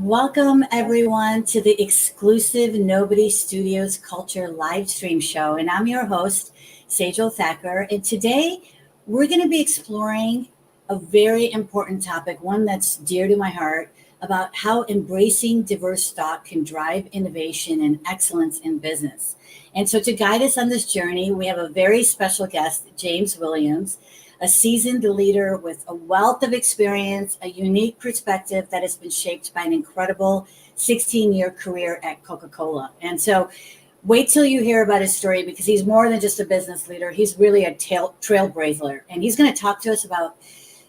Welcome, everyone, to the exclusive Nobody Studios Culture live stream show. And I'm your host, Sejal Thakkar. And today we're going to be exploring a very important topic, one that's dear to my heart, about how embracing diverse thought can drive innovation and excellence in business. And so, to guide us on this journey, we have a very special guest, James Williams, a seasoned leader with a wealth of experience, a unique perspective that has been shaped by an incredible 16-year career at Coca-Cola. And so wait till you hear about his story, because he's more than just a business leader. He's really a trailblazer. And he's going to talk to us about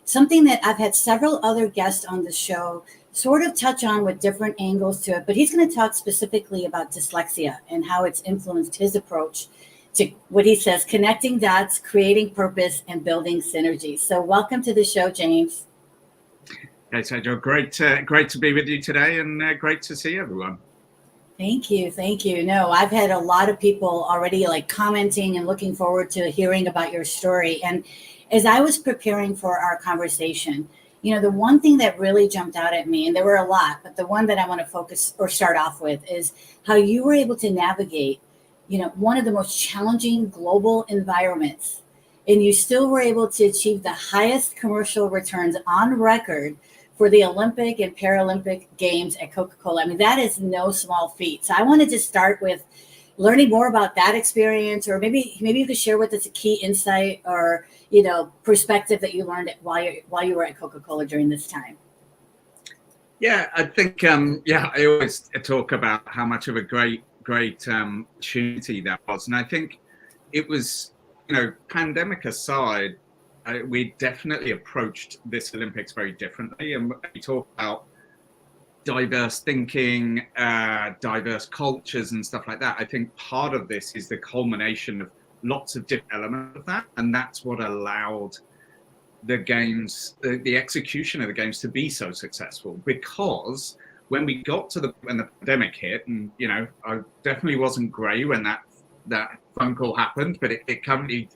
something that I've had several other guests on the show sort of touch on with different angles to it. But he's going to talk specifically about dyslexia and how it's influenced his approach to what he says, connecting dots, creating purpose, and building synergies. So welcome to the show, James. Hey, Sejal, great to be with you today, and great to see everyone. Thank you. No, I've had a lot of people already commenting and looking forward to hearing about your story. And as I was preparing for our conversation, the one thing that really jumped out at me, and there were a lot, but the one that I want to focus or start off with is how you were able to navigate one of the most challenging global environments, and you still were able to achieve the highest commercial returns on record for the Olympic and Paralympic Games at Coca-Cola. I mean, that is no small feat. So I wanted to start with learning more about that experience, or maybe you could share with us a key insight or, perspective that you learned while you were at Coca-Cola during this time. Yeah, I think, I always talk about how much of a great opportunity that was. And I think it was, pandemic aside, we definitely approached this Olympics very differently. And we talk about diverse thinking, diverse cultures and stuff like that. I think part of this is the culmination of lots of different elements of that. And that's what allowed the games, the execution of the games to be so successful, because when we got to when the pandemic hit, and I definitely wasn't grey when that phone call happened, but it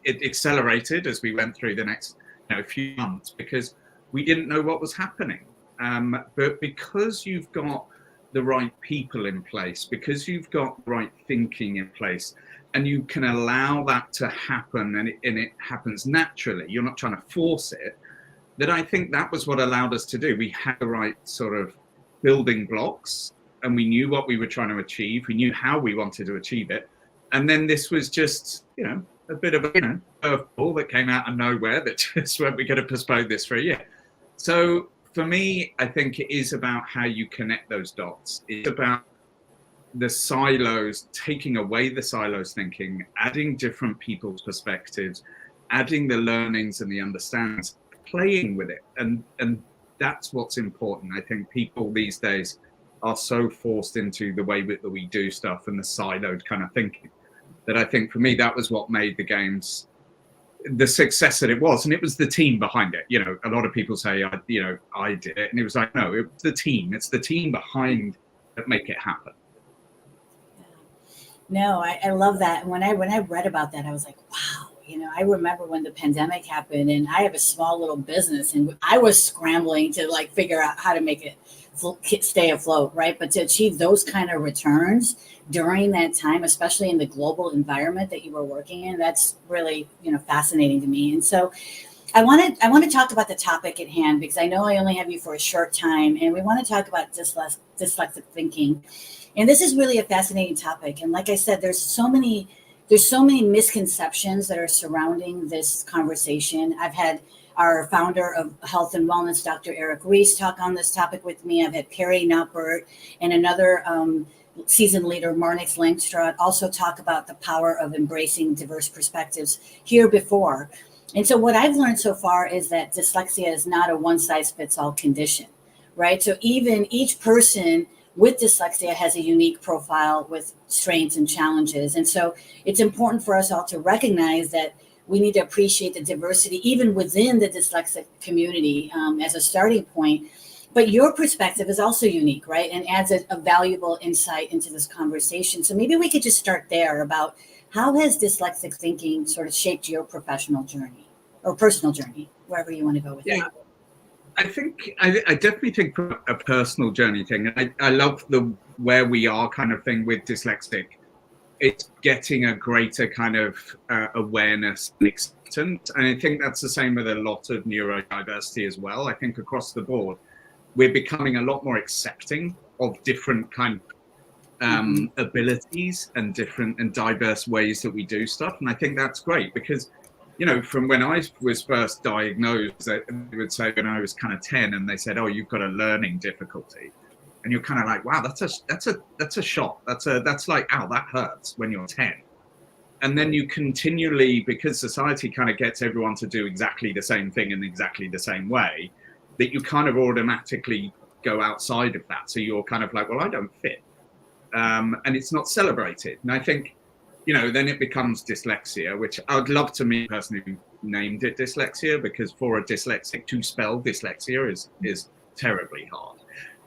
accelerated as we went through the next few months, because we didn't know what was happening. But because you've got the right people in place, because you've got the right thinking in place, and you can allow that to happen, and it happens naturally, you're not trying to force it, that I think that was what allowed us to do. We had the right sort of building blocks, and we knew what we were trying to achieve. We knew how we wanted to achieve it. And then this was just, a bit of a curveball that came out of nowhere that just went, we're going to postpone this for a year. So for me, I think it is about how you connect those dots. It's about the silos, taking away the silos thinking, adding different people's perspectives, adding the learnings and the understandings, playing with it. And that's what's important. I think people these days are so forced into the way that we do stuff and the siloed kind of thinking, that I think for me, that was what made the games the success that it was. And it was the team behind it. A lot of people say, I did it. And it was like, no, it was the team. It's the team behind that make it happen. No, I love that. And when I read about that, I was like, wow. I remember when the pandemic happened, and I have a small little business, and I was scrambling to figure out how to make it stay afloat, right? But to achieve those kind of returns during that time, especially in the global environment that you were working in, that's really, fascinating to me. And so I want to talk about the topic at hand, because I know I only have you for a short time, and we want to talk about dyslexic thinking. And this is really a fascinating topic. And like I said, there's so many misconceptions that are surrounding this conversation. I've had our founder of Health and Wellness, Dr. Eric Reese, talk on this topic with me. I've had Perry Naupert and another seasoned leader, Marnix Langstrad, also talk about the power of embracing diverse perspectives here before. And so what I've learned so far is that dyslexia is not a one-size-fits-all condition, right? So even each person with dyslexia has a unique profile with strengths and challenges. And so it's important for us all to recognize that we need to appreciate the diversity even within the dyslexic community as a starting point. But your perspective is also unique, right? And adds a valuable insight into this conversation. So maybe we could just start there about how has dyslexic thinking sort of shaped your professional journey or personal journey, wherever you want to go with that. I definitely think from a personal journey thing. I love the where we are kind of thing with dyslexic. It's getting a greater kind of awareness and acceptance. And I think that's the same with a lot of neurodiversity as well. I think across the board, we're becoming a lot more accepting of different kind of abilities and different and diverse ways that we do stuff. And I think that's great because, you know, from when I was first diagnosed, they would say when I was kind of 10 and they said, oh, you've got a learning difficulty. And you're kind of like, wow, that's a shock. That's like, ow, that hurts when you're 10. And then you continually, because society kind of gets everyone to do exactly the same thing in exactly the same way, that you kind of automatically go outside of that. So you're kind of like, well, I don't fit. And it's not celebrated. And I think, you know, then it becomes dyslexia, which I'd love to meet the person who named it dyslexia, because for a dyslexic to spell dyslexia is terribly hard.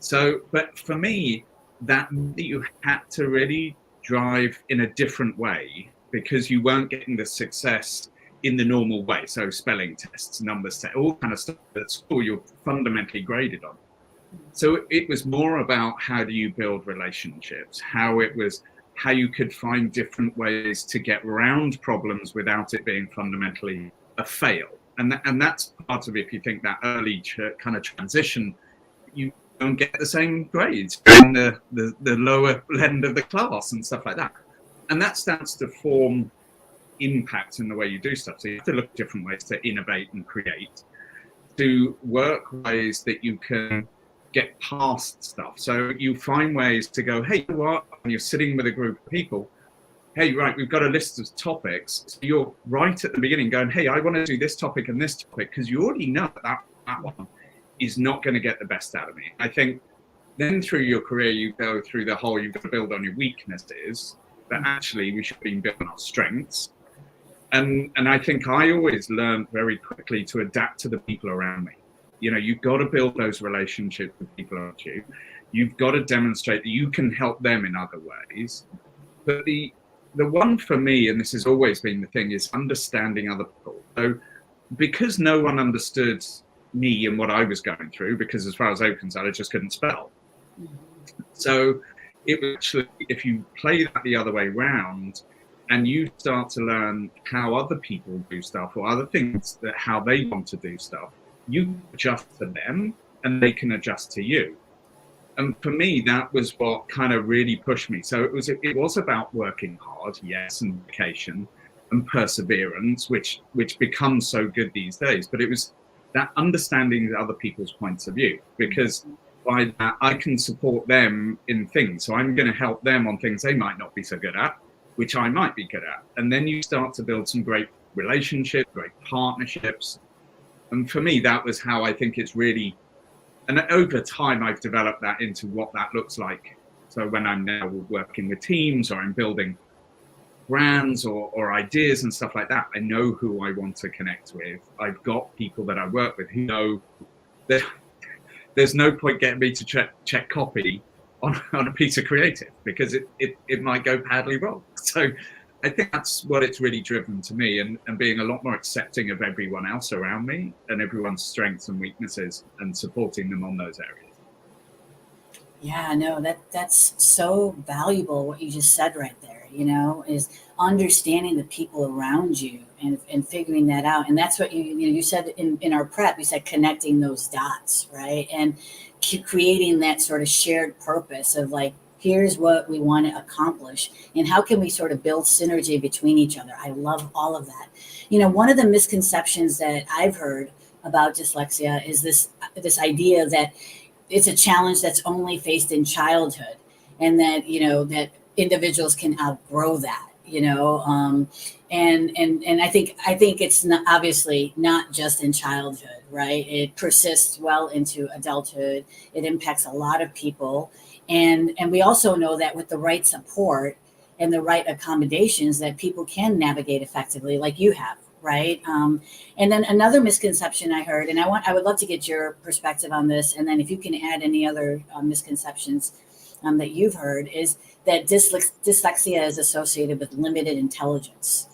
So, but for me, that you had to really drive in a different way because you weren't getting the success in the normal way. So spelling tests, numbers, all kind of stuff at school you're fundamentally graded on. So it was more about how do you build relationships, how you could find different ways to get around problems without it being fundamentally a fail. And that's part of it. If you think that early kind of transition, you don't get the same grades in the lower end of the class and stuff like that. And that starts to form impact in the way you do stuff. So you have to look at different ways to innovate and create, to work ways that you can get past stuff. So you find ways to go, hey, you know what? When you're sitting with a group of people, hey, right, we've got a list of topics. So you're right at the beginning going, hey, I want to do this topic and this topic, because you already know that one is not going to get the best out of me. I think then through your career, you go through the whole, you've got to build on your weaknesses, but actually we should be building on our strengths. And I think I always learned very quickly to adapt to the people around me. You know, you've got to build those relationships with people around you. You've got to demonstrate that you can help them in other ways. But the one for me, and this has always been the thing, is understanding other people. So because no one understood me and what I was going through, because as far as I was concerned, I just couldn't spell. So it was actually, if you play that the other way around and you start to learn how other people do stuff or other things, that how they want to do stuff, you adjust to them and they can adjust to you. And for me, that was what kind of really pushed me. So it was about working hard, yes, and dedication and perseverance, which becomes so good these days. But it was that understanding other people's points of view, because by that I can support them in things. So I'm going to help them on things they might not be so good at, which I might be good at. And then you start to build some great relationships, great partnerships. And for me, that was how I think it's really, and over time, I've developed that into what that looks like. So when I'm now working with teams or I'm building brands or ideas and stuff like that, I know who I want to connect with. I've got people that I work with who know that there's no point getting me to check copy on a piece of creative, because it might go badly wrong. So I think that's what it's really driven to me, and being a lot more accepting of everyone else around me and everyone's strengths and weaknesses and supporting them on those areas. Yeah, no, that's so valuable what you just said right there, you know, is understanding the people around you and figuring that out. And that's what you said in our prep, you said connecting those dots, right? And creating that sort of shared purpose of like, here's what we want to accomplish and how can we sort of build synergy between each other. I love all of that. You know, one of the misconceptions that I've heard about dyslexia is this idea that it's a challenge that's only faced in childhood, and that, you know, that individuals can outgrow that, you know, and I think it's not, obviously not just in childhood, right? It persists well into adulthood. It impacts a lot of people. And we also know that with the right support and the right accommodations, that people can navigate effectively, like you have, right? And then another misconception I heard, and I would love to get your perspective on this, and then if you can add any other misconceptions that you've heard, is that dyslexia is associated with limited intelligence.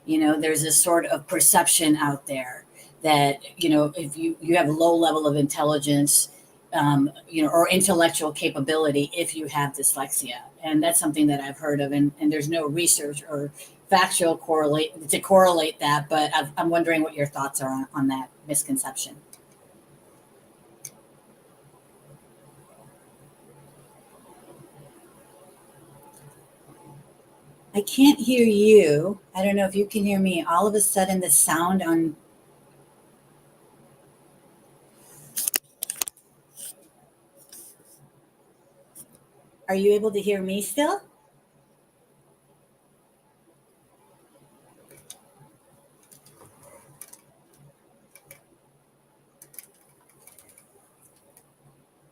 You know, there's this sort of perception out there that, if you have a low level of intelligence, or intellectual capability if you have dyslexia. And that's something that I've heard of, and there's no research or factual correlate that, but I'm wondering what your thoughts are on that misconception. I can't hear you. I don't know if you can hear me. All of a sudden, the sound on. Are you able to hear me still?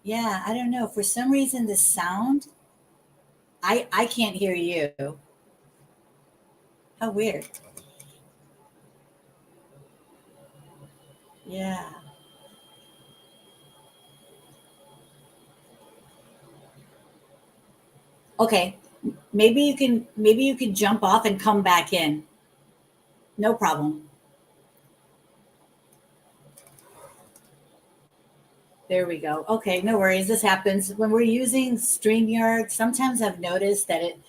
Yeah, I don't know. For some reason, the sound, I can't hear you. How weird. Yeah. Okay. Maybe you can jump off and come back in. No problem. There we go. Okay, no worries. This happens when we're using StreamYard. Sometimes I've noticed that it,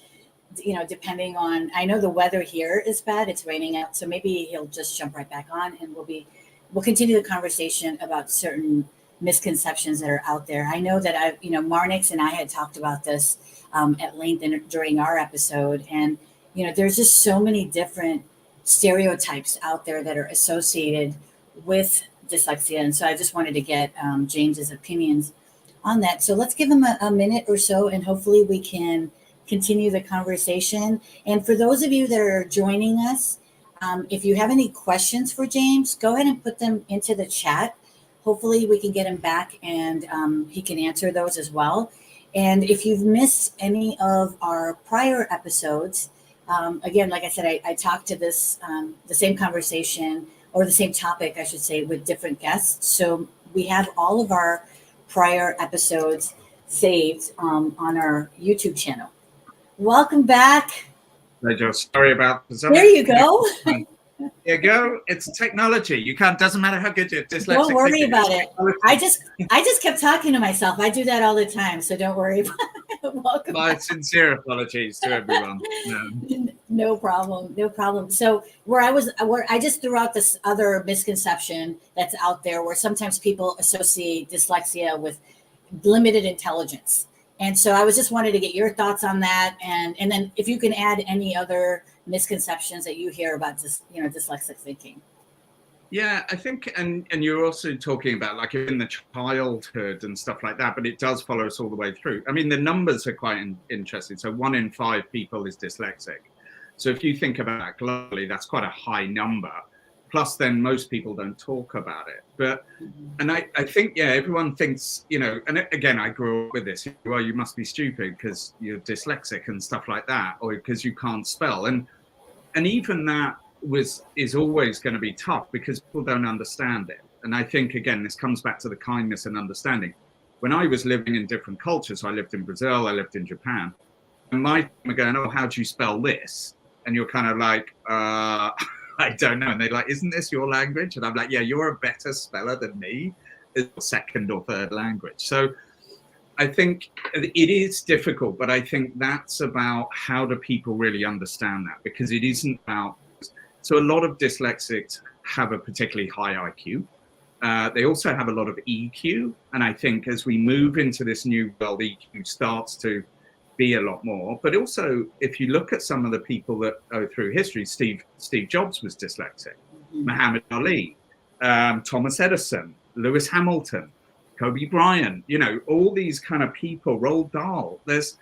depending on, I know the weather here is bad. It's raining out, so maybe he'll just jump right back on, and we'll continue the conversation about certain misconceptions that are out there. I know that Marnix and I had talked about this at length during our episode, and there's just so many different stereotypes out there that are associated with dyslexia, and so I just wanted to get James's opinions on that. So let's give him a minute or so, and hopefully we can continue the conversation. And for those of you that are joining us, if you have any questions for James, go ahead and put them into the chat. Hopefully we can get him back, and he can answer those as well. And if you've missed any of our prior episodes, again, like I said, I talked to the same conversation, or the same topic, I should say, with different guests. So we have all of our prior episodes saved on our YouTube channel. Welcome back. Sorry about the. There you go. There you go. It's technology. You can't. Doesn't matter how good you're dyslexic. Don't worry about it. I just kept talking to myself. I do that all the time, so don't worry about it. Welcome. My sincere apologies to everyone. No problem. No problem. So where I just threw out this other misconception that's out there, where sometimes people associate dyslexia with limited intelligence. And so I was just wanted to get your thoughts on that, and then if you can add any other misconceptions that you hear about dyslexic thinking. Yeah, I think, and you're also talking about like in the childhood and stuff like that, but it does follow us all the way through. I mean, the numbers are quite interesting. So 1 in 5 people is dyslexic. So if you think about that globally, that's quite a high number. Plus, then most people don't talk about it. But, and I think, yeah, everyone thinks, and again, I grew up with this. Well, you must be stupid because you're dyslexic and stuff like that, or because you can't spell. And even that is always going to be tough because people don't understand it. And I think, again, this comes back to the kindness and understanding. When I was living in different cultures, so I lived in Brazil, I lived in Japan, and my team were going, oh, how do you spell this? And you're kind of like, I don't know. And they're like, isn't this your language? And I'm like, yeah, you're a better speller than me. It's second or third language. So I think it is difficult, but I think that's about how do people really understand that? Because it isn't about, so a lot of dyslexics have a particularly high IQ. They also have a lot of EQ. And I think as we move into this new world, EQ starts to be a lot more. But also, if you look at some of the people that go through history, Steve Jobs was dyslexic, Muhammad Ali, Thomas Edison, Lewis Hamilton, Kobe Bryant, all these kind of people, Roald Dahl. There's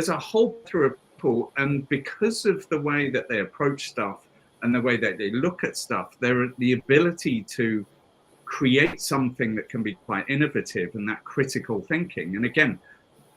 a whole plethora of people, and because of the way that they approach stuff and the way that they look at stuff, the ability to create something that can be quite innovative and that critical thinking. And again,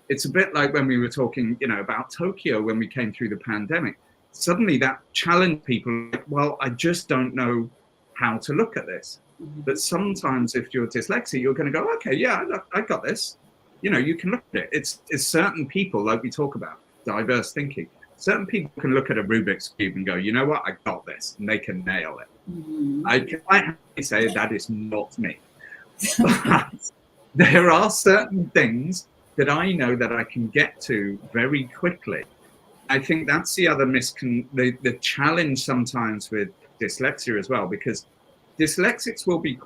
it's a bit like when we were talking, about Tokyo when we came through the pandemic. Suddenly that challenged people. Like, well, I just don't know how to look at this. But sometimes if you're dyslexic, you're going to go, okay, yeah, I got this. You can look at it. It's certain people, like we talk about, diverse thinking. Certain people can look at a Rubik's Cube and go, you know what, I got this, and they can nail it. Mm-hmm. I can quite happily say that is not me. But there are certain things that I know that I can get to very quickly. I think that's the other the challenge sometimes with dyslexia as well, because dyslexics will be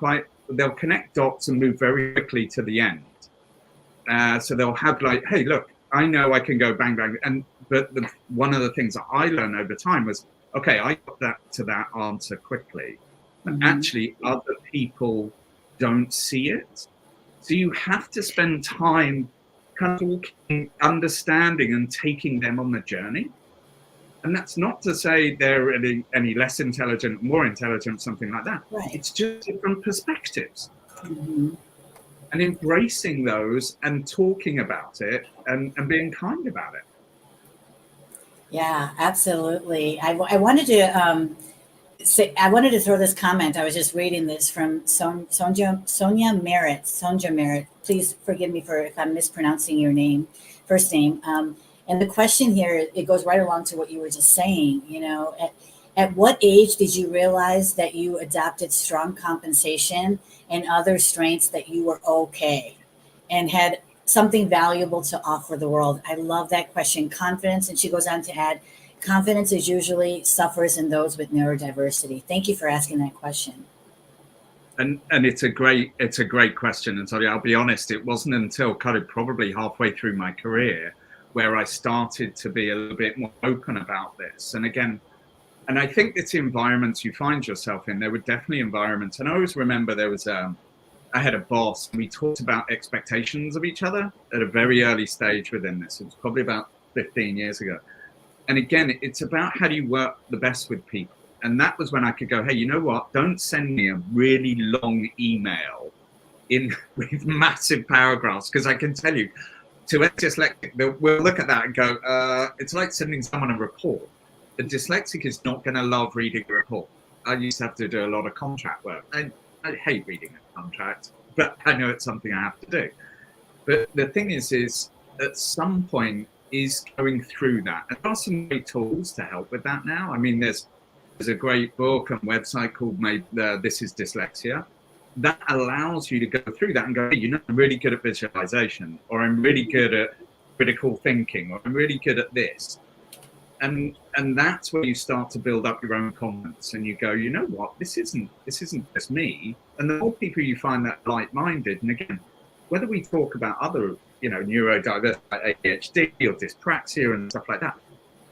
they'll connect dots and move very quickly to the end. So they'll have like, hey, look, I know I can go bang, bang. But one of the things that I learned over time was, okay, I got that answer quickly. But actually other people don't see it. So you have to spend time kind of talking, understanding and taking them on the journey. And that's not to say they're any less intelligent, more intelligent, something like that. Right. It's just different perspectives. Mm-hmm. And embracing those and talking about it and being kind about it. Yeah, absolutely. I wanted to I wanted to throw this comment. I was just reading this from Sonia Merritt. Please forgive me if I'm mispronouncing your first name. And the question here, it goes right along to what you were just saying. You know, at what age did you realize that you adopted strong compensation and other strengths that you were okay and had something valuable to offer the world? I love that question. Confidence, and she goes on to add, confidence is usually suffers in those with neurodiversity. Thank you for asking that question. And it's a great question. And sorry, I'll be honest, it wasn't until kind of probably halfway through my career where I started to be a little bit more open about this. And again, and I think it's environments you find yourself in. There were definitely environments. And I always remember there was I had a boss, and we talked about expectations of each other at a very early stage within this. It was probably about 15 years ago. And again, it's about how do you work the best with people. And that was when I could go, hey, you know what? Don't send me a really long email with massive paragraphs, because I can tell you, to a dyslexic, we'll look at that and go, it's like sending someone a report. The dyslexic is not going to love reading a report. I used to have to do a lot of contract work. I hate reading a contract, but I know it's something I have to do. But the thing is at some point is going through that. And there are some great tools to help with that now. I mean, there's a great book and website called This is Dyslexia that allows you to go through that and go, hey, you know, I'm really good at visualization, or I'm really good at critical thinking, or I'm really good at this. And that's where you start to build up your own confidence, and you go, you know what, this isn't just me. And the more people you find that like-minded, and again, whether we talk about other, you know, neurodiversity, like ADHD or dyspraxia and stuff like that,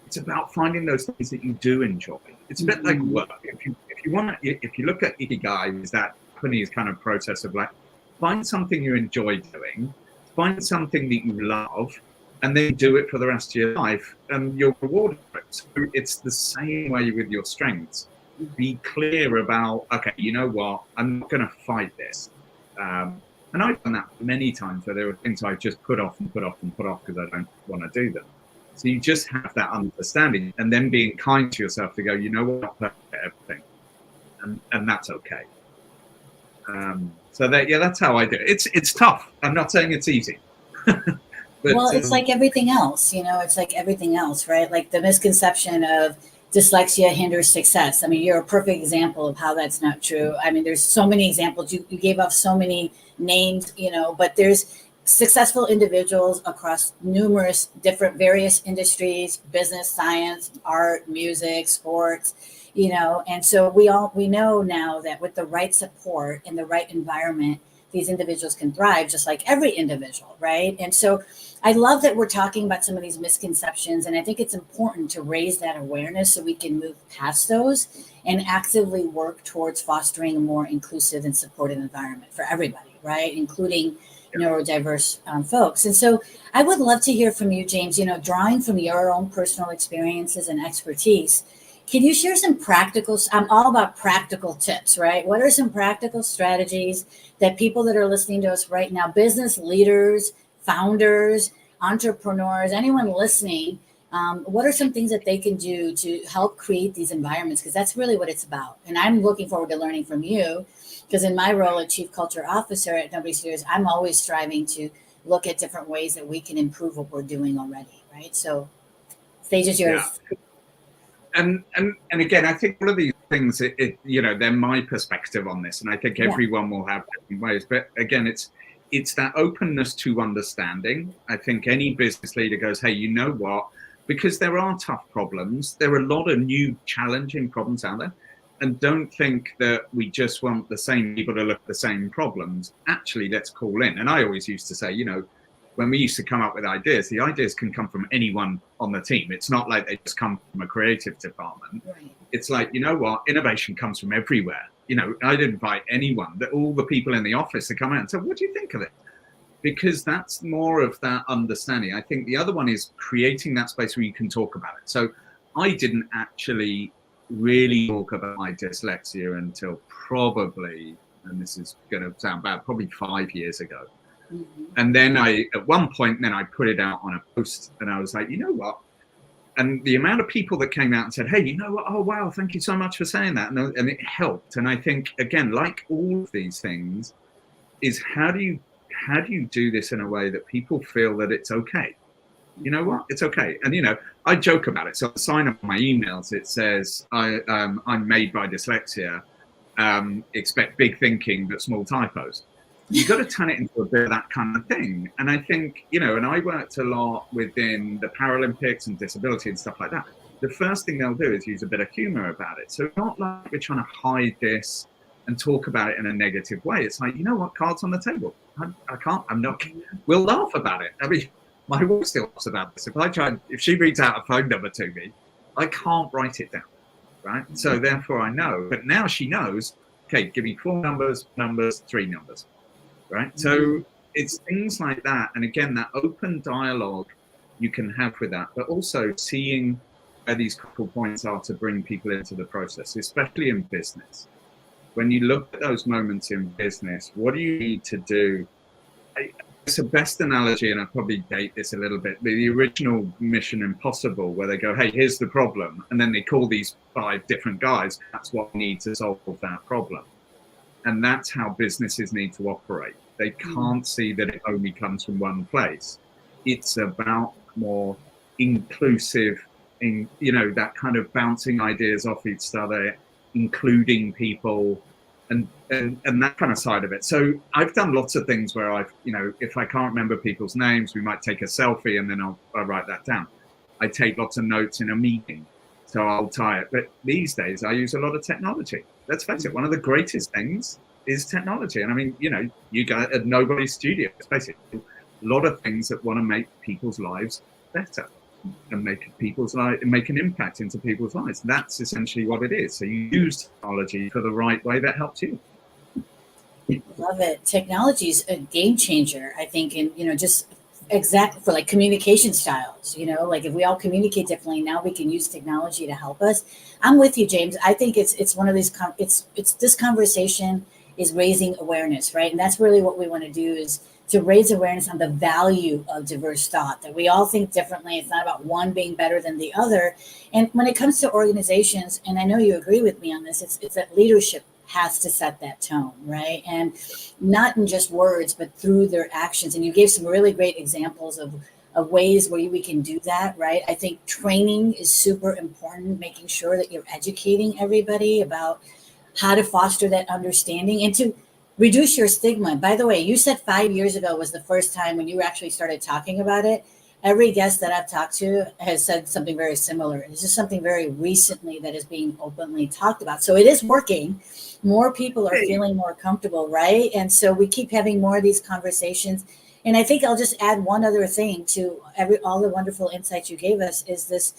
it's about finding those things that you do enjoy. It's a bit like work. If you look at Ikigai, is that Japanese kind of process of like, find something you enjoy doing, find something that you love, and then do it for the rest of your life, and you're rewarded for it. So it's the same way with your strengths. Be clear about, okay, you know what, I'm not going to fight this. And I've done that many times where there were things I just put off because I don't want to do them. So you just have that understanding, and then being kind to yourself to go, you know what, I'm not perfect at everything, and that's okay. So that's how I do it. It's tough. I'm not saying it's easy. But, well, it's like everything else, you know, it's like everything else, right? Like the misconception of dyslexia hinders success. I mean, you're a perfect example of how that's not true. I mean, there's so many examples. You gave off so many names, you know, but there's successful individuals across numerous different various industries, business, science, art, music, sports, you know, and so we know now that with the right support and the right environment, these individuals can thrive just like every individual, right? And so I love that we're talking about some of these misconceptions, and I think it's important to raise that awareness so we can move past those and actively work towards fostering a more inclusive and supportive environment for everybody, right? Including neurodiverse folks. And so I would love to hear from you, James, you know, drawing from your own personal experiences and expertise. Can you share some practical, I'm all about practical tips, right? What are some practical strategies that people that are listening to us right now, business leaders, founders, entrepreneurs, anyone listening, what are some things that they can do to help create these environments? Because that's really what it's about. And I'm looking forward to learning from you, because in my role as Chief Culture Officer at Nobody Serious, I'm always striving to look at different ways that we can improve what we're doing already, right? So stage is yours. Yeah. And again, I think one of these things, they're my perspective on this, and I think everyone will have different ways. But again, it's that openness to understanding. I think any business leader goes, hey, you know what? Because there are tough problems. There are a lot of new challenging problems out there. And don't think that we just want the same people to look at the same problems. Actually, let's call in. And I always used to say, when we used to come up with ideas, the ideas can come from anyone on the team. It's not like they just come from a creative department. Right. It's like, you know what? Innovation comes from everywhere. I'd invite anyone, all the people in the office to come out and say, what do you think of it? Because that's more of that understanding. I think the other one is creating that space where you can talk about it. So I didn't actually really talk about my dyslexia until probably, and this is going to sound bad, probably 5 years ago. Mm-hmm. And then at one point, I put it out on a post, and I was like, you know what? And the amount of people that came out and said, hey, you know what? Oh, wow, thank you so much for saying that. And it helped. And I think, again, like all of these things, is how do you do this in a way that people feel that it's okay? You know what? It's okay. And, I joke about it. So I sign up on my emails. It says, I'm made by dyslexia. Expect big thinking, but small typos. You've got to turn it into a bit of that kind of thing. And I think, and I worked a lot within the Paralympics and disability and stuff like that. The first thing they'll do is use a bit of humor about it. So not like we're trying to hide this and talk about it in a negative way. It's like, you know what? Cards on the table. We'll laugh about it. I mean, my wife still laughs about this. If she reads out a phone number to me, I can't write it down, right? So therefore I know. But now she knows, okay, give me 4 numbers, 3 numbers, right? So it's things like that. And again, that open dialogue you can have with that, but also seeing where these critical points are to bring people into the process, especially in business. When you look at those moments in business, what do you need to do? It's the best analogy, and I probably date this a little bit, the original Mission Impossible, where they go, hey, here's the problem. And then they call these 5 different guys. That's what we need to solve that problem. And that's how businesses need to operate. They can't see that it only comes from one place. It's about more inclusive, that kind of bouncing ideas off each other, including people, and that kind of side of it. So I've done lots of things where I've, if I can't remember people's names, we might take a selfie and then I'll write that down. I take lots of notes in a meeting, so I'll tie it. But these days I use a lot of technology. Let's face it, one of the greatest things is technology. And I mean, you guys at Nobody's Studio, it's basically a lot of things that want to make people's lives better and make an impact into people's lives. That's essentially what it is. So you use technology for the right way that helps you. Love it. Technology is a game changer, I think, and just exactly for like communication styles. Like if we all communicate differently, now we can use technology to help us. I'm with you, James. I think it's one of these. It's this conversation is raising awareness, right? And that's really what we want to do, is to raise awareness on the value of diverse thought, that we all think differently. It's not about one being better than the other. And when it comes to organizations, and I know you agree with me on this, it's that leadership has to set that tone, right? And not in just words, but through their actions. And you gave some really great examples of ways where we can do that, right? I think training is super important, making sure that you're educating everybody about how to foster that understanding and to reduce your stigma. By the way, you said 5 years ago was the first time when you actually started talking about it. Every guest that I've talked to has said something very similar. It's just something very recently that is being openly talked about. So it is working. More people are feeling more comfortable, right? And so we keep having more of these conversations. And I think I'll just add one other thing to all the wonderful insights you gave us, is this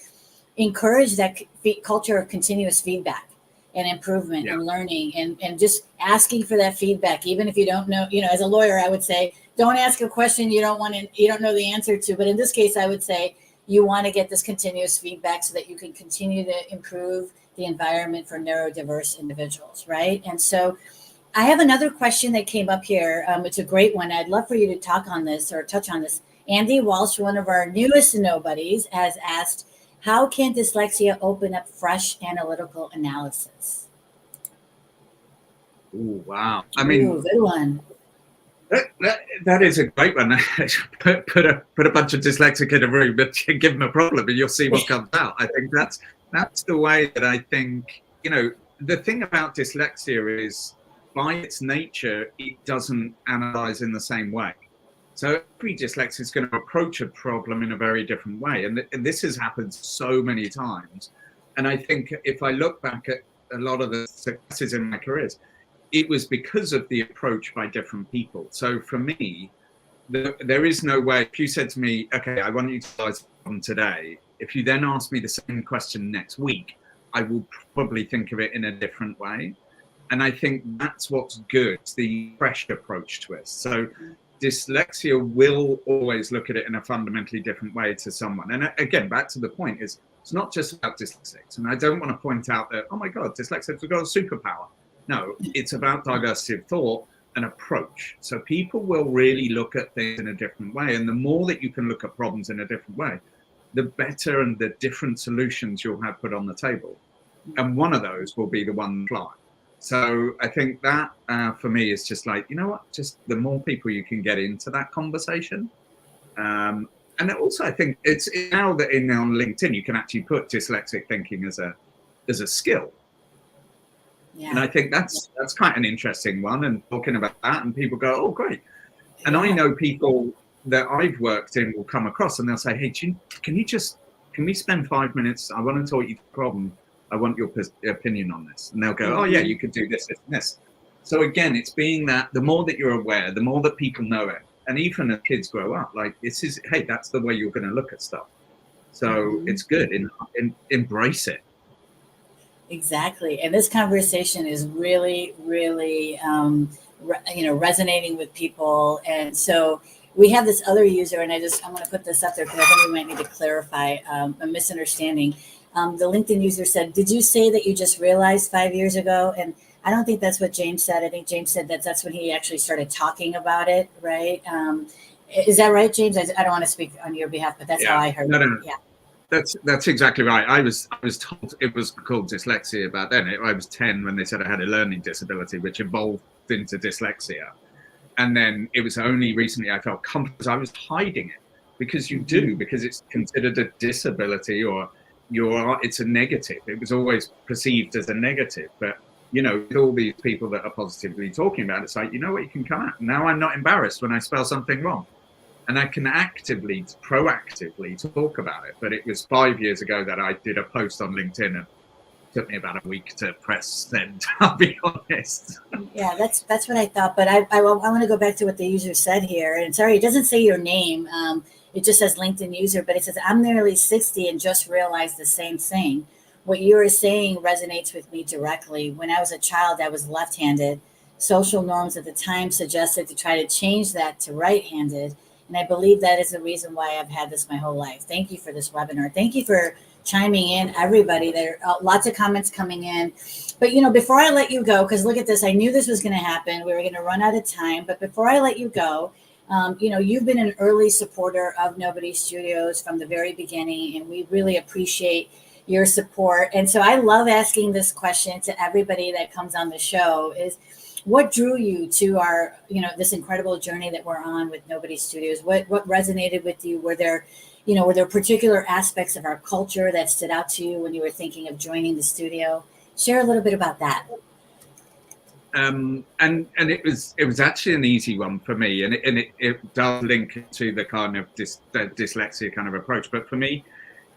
encourage that culture of continuous feedback and improvement and learning, and just asking for that feedback, even if you don't know. As a lawyer, I would say, don't ask a question you don't know the answer to. But in this case, I would say you want to get this continuous feedback so that you can continue to improve the environment for neurodiverse individuals, right? And so I have another question that came up here. It's a great one. I'd love for you to talk on this or touch on this. Andy Walsh, one of our newest nobodies, has asked, how can dyslexia open up fresh analytical analysis? Oh, wow. I mean, good one. That is a great one. put a bunch of dyslexic in a room, but give them a problem and you'll see what comes out. I think that's the way that I think, the thing about dyslexia is, by its nature, it doesn't analyze in the same way. So every dyslexic is going to approach a problem in a very different way. And this has happened so many times. And I think if I look back at a lot of the successes in my careers, it was because of the approach by different people. So for me, there is no way, if you said to me, okay, I want you to analyze the problem today, if you then ask me the same question next week, I will probably think of it in a different way. And I think that's what's good, the fresh approach to it. So dyslexia will always look at it in a fundamentally different way to someone. And again, back to the point is, it's not just about dyslexics. And I don't want to point out that, oh my God, dyslexics have got a superpower. No, it's about diversity of thought and approach. So people will really look at things in a different way. And the more that you can look at problems in a different way, the better and the different solutions you'll have put on the table. And one of those will be the one fly. So I think that for me is just like, you know what, just the more people you can get into that conversation. And also I think it's now that on LinkedIn, you can actually put dyslexic thinking as a skill. Yeah. And I think that's quite an interesting one, and talking about that, and people go, oh, great. And I know people that I've worked in will come across and they'll say, hey, can we spend 5 minutes? I want to talk you through the problem. I want your opinion on this. And they'll go, oh yeah, you could do this, this, and this. So again, it's being that the more that you're aware, the more that people know it. And even as kids grow up, like hey, that's the way you're going to look at stuff. So it's good. Embrace it. Exactly. And this conversation is really, really, resonating with people. And so we have this other user, and I'm going to put this up there because I think we might need to clarify a misunderstanding. The LinkedIn user said, did you say that you just realized 5 years ago? And I don't think that's what James said. I think James said that's when he actually started talking about it, right? Is that right, James? I don't want to speak on your behalf, but that's how I heard it. Yeah. That's exactly right. I was told it was called dyslexia back then. I was 10 when they said I had a learning disability, which evolved into dyslexia. And then it was only recently I felt comfortable. I was hiding it because it's considered a disability, or it's a negative. It was always perceived as a negative. But, with all these people that are positively talking about it, it's like, you know what, you can come out. Now I'm not embarrassed when I spell something wrong. And I can proactively talk about it. But it was 5 years ago that I did a post on LinkedIn, and it took me about a week to press send, I'll be honest. Yeah, that's what I thought. But I want to go back to what the user said here. And sorry, it doesn't say your name. It just says LinkedIn user, but it says, I'm nearly 60 and just realized the same thing. What you were saying resonates with me directly. When I was a child, I was left-handed. Social norms at the time suggested to try to change that to right-handed. And I believe that is the reason why I've had this my whole life. Thank you for this webinar. Thank you for chiming in, everybody. There are lots of comments coming in. But, before I let you go, because look at this, I knew this was going to happen. We were going to run out of time. But before I let you go, you've been an early supporter of Nobody Studios from the very beginning, and we really appreciate your support. And so I love asking this question to everybody that comes on the show is, what drew you to our, this incredible journey that we're on with Nobody Studios? What resonated with you? Were there particular aspects of our culture that stood out to you when you were thinking of joining the studio? Share a little bit about that. And it was actually an easy one for me, and it does link to the kind of dyslexia kind of approach. But for me,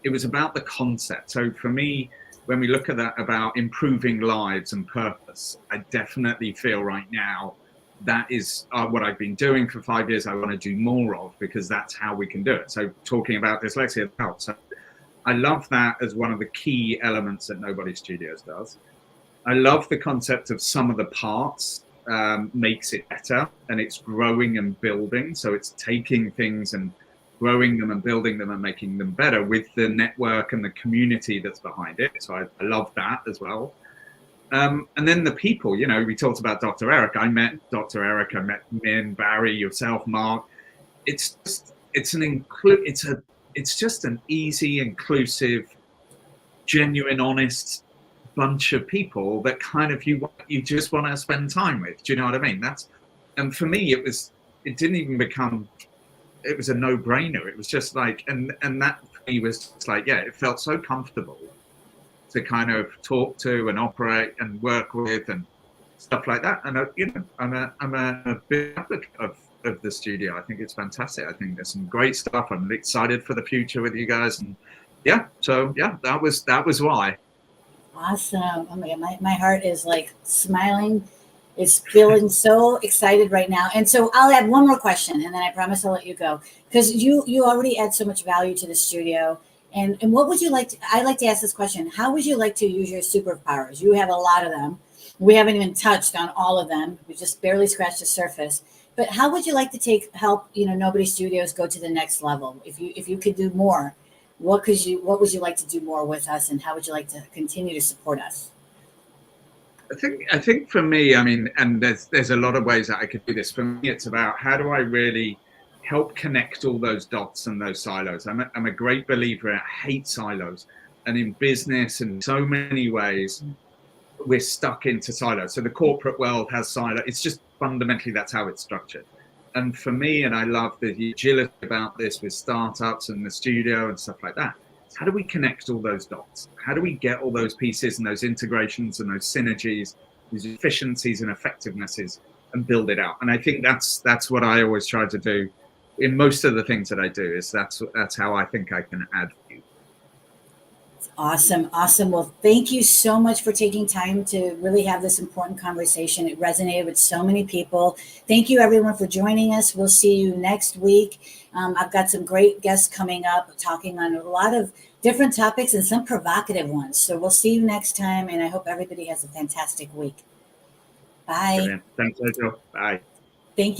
it was about the concept. So for me, when we look at that about improving lives and purpose, I definitely feel right now that is what I've been doing for 5 years. I want to do more of, because that's how we can do it. So talking about dyslexia helps. So I love that as one of the key elements that Nobody Studios does. I love the concept of sum of the parts makes it better, and it's growing and building. So it's taking things and growing them and building them and making them better with the network and the community that's behind it. So I love that as well. And then the people, we talked about Dr. Eric. I met Dr. Eric, I met Min, Barry, yourself, Mark. It's just an easy, inclusive, genuine, honest bunch of people that kind of you just want to spend time with. Do you know what I mean? And for me, it didn't even become, it was a no-brainer. It was just like, and that for me was just like, yeah, it felt so comfortable to kind of talk to and operate and work with and stuff like that. And I'm a big advocate of the studio. I think it's fantastic. I think there's some great stuff. I'm excited for the future with you guys. And yeah, so yeah, that was why. Awesome. Oh my God, my heart is like smiling. It's feeling so excited right now. And so I'll add one more question, and then I promise I'll let you go, because you already add so much value to the studio. And what would you like to, I like to ask this question: how would you like to use your superpowers? You have a lot of them. We haven't even touched on all of them. We just barely scratched the surface. But how would you like to help Nobody Studios go to the next level? If you could do more, what would you like to do more with us, and how would you like to continue to support us? I think for me, I mean, and there's a lot of ways that I could do this. For me, it's about how do I really help connect all those dots and those silos. I'm a great believer. I hate silos, and in business, in so many ways, we're stuck into silos. So the corporate world has silos. It's just fundamentally that's how it's structured. And for me, and I love the agility about this with startups and the studio and stuff like that. How do we connect all those dots? How do we get all those pieces and those integrations and those synergies, these efficiencies and effectivenesses, and build it out? And I think that's what I always try to do in most of the things that I do. Is that's how I think I can add value. Awesome. Well, thank you so much for taking time to really have this important conversation. It resonated with so many people. Thank you, everyone, for joining us. We'll see you next week. I've got some great guests coming up talking on a lot of different topics and some provocative ones. So we'll see you next time, and I hope everybody has a fantastic week. Bye. Brilliant. Thanks, Sejal. Bye. Thank you.